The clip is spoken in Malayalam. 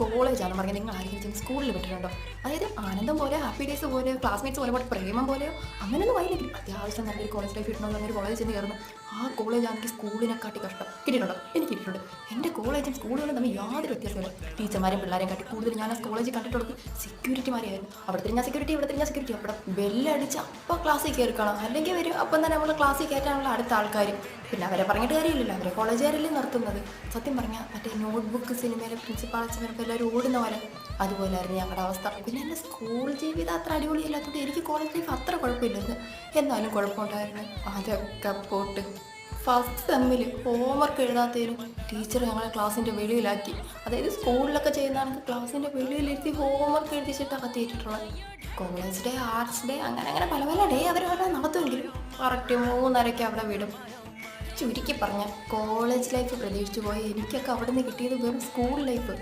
കോളേജാണെന്ന് പറഞ്ഞാൽ നിങ്ങൾ ആരെങ്കിലും സ്കൂളിൽ വിട്ടിട്ടുണ്ടോ? അതായത് ആനന്ദം പോലെ, ഹാപ്പി ഡേയ്സ് പോലെ, ക്ലാസ്മേറ്റ്സ് പോലെ, പ്രേമം പോലെയോ അങ്ങനെയൊന്നും ആയില്ലെങ്കിൽ അത്യാവശ്യം നല്ലൊരു കോളേജ് ലൈഫ് കിട്ടണമെന്ന് പറഞ്ഞൊരു കോളേജ് ചെന്ന് കയറുന്നു. ആ കോളേജാണെങ്കിൽ സ്കൂളിനെക്കാട്ടി കഷ്ടം. കിട്ടിയിട്ടുണ്ടോ? എനിക്ക് കിട്ടിയിട്ടുണ്ട്. എൻ്റെ കോളേജും സ്കൂളുകളും തമ്മിൽ യാതൊരു വ്യത്യാസമില്ല. ടീച്ചർമാരും പിള്ളേരെയും കാട്ടി കൂടുതൽ ഞാൻ ആ കോളേജിൽ കണ്ടിട്ടുള്ളത് സെക്യൂരിറ്റിമാരെയായിരുന്നു. അവിടെ തിരിഞ്ഞാൽ സെക്യൂരിറ്റി, ഇവിടെ തിരിഞ്ഞാൽ സെക്യൂരിറ്റി. അവിടെ ബെല്ലടിച്ച് അപ്പം ക്ലാസ്സിൽ കയറി കാണാം, അല്ലെങ്കിൽ വരും അപ്പം തന്നെ നമ്മൾ ക്ലാസ്സിൽ കയറ്റാനുള്ള അടുത്ത ആൾക്കാർ. പിന്നെ അവരെ പറഞ്ഞിട്ട് കാര്യമില്ലല്ലോ, അവരെ കോളേജുകാരല്ലേ നിർത്തുന്നത്. സത്യം പറഞ്ഞാൽ മറ്റേ നോട്ട്ബുക്ക് സിനിമയിലെ പ്രിൻസിപ്പാൾ അച്ഛനൊക്കെ എല്ലാവരും ഓടുന്ന പോലെ അതുപോലെയായിരുന്നു ഞങ്ങളുടെ അവസ്ഥ. പിന്നെ എൻ്റെ സ്കൂൾ ജീവിതം അത്ര അടിപൊളിയല്ലാത്തതുകൊണ്ട് എനിക്ക് കോളേജ് ലൈഫ് അത്ര കുഴപ്പമില്ലായിരുന്നു. എന്നാലും കുഴപ്പമുണ്ടായിരുന്നു. അതൊക്കെ പോട്ട് ഫസ്റ്റ് സെമ്മിൽ ഹോംവർക്ക് എഴുതാത്തതിനും ടീച്ചർ ഞങ്ങളെ ക്ലാസ്സിൻ്റെ വെളിയിലാക്കി. അതായത് സ്കൂളിലൊക്കെ ചെയ്യുന്നതാണെങ്കിൽ ക്ലാസ്സിൻ്റെ വെളിയിലിരുത്തി ഹോംവർക്ക് എഴുതിച്ചിട്ട് അകത്തേറ്റിട്ടുള്ളത്. കോളേജ് ഡേ, ആർട്സ് ഡേ, അങ്ങനെ അങ്ങനെ പല പല ഡേ അവർ നടത്തുമെങ്കിലും കറക്റ്റ് 3:30 അവിടെ വിടും. ചുരുക്കി പറഞ്ഞാൽ കോളേജ് ലൈഫ് പ്രതീക്ഷിച്ചു പോയ എനിക്കൊക്കെ അവിടെ നിന്ന് കിട്ടിയത് വെറും സ്കൂൾ ലൈഫ്.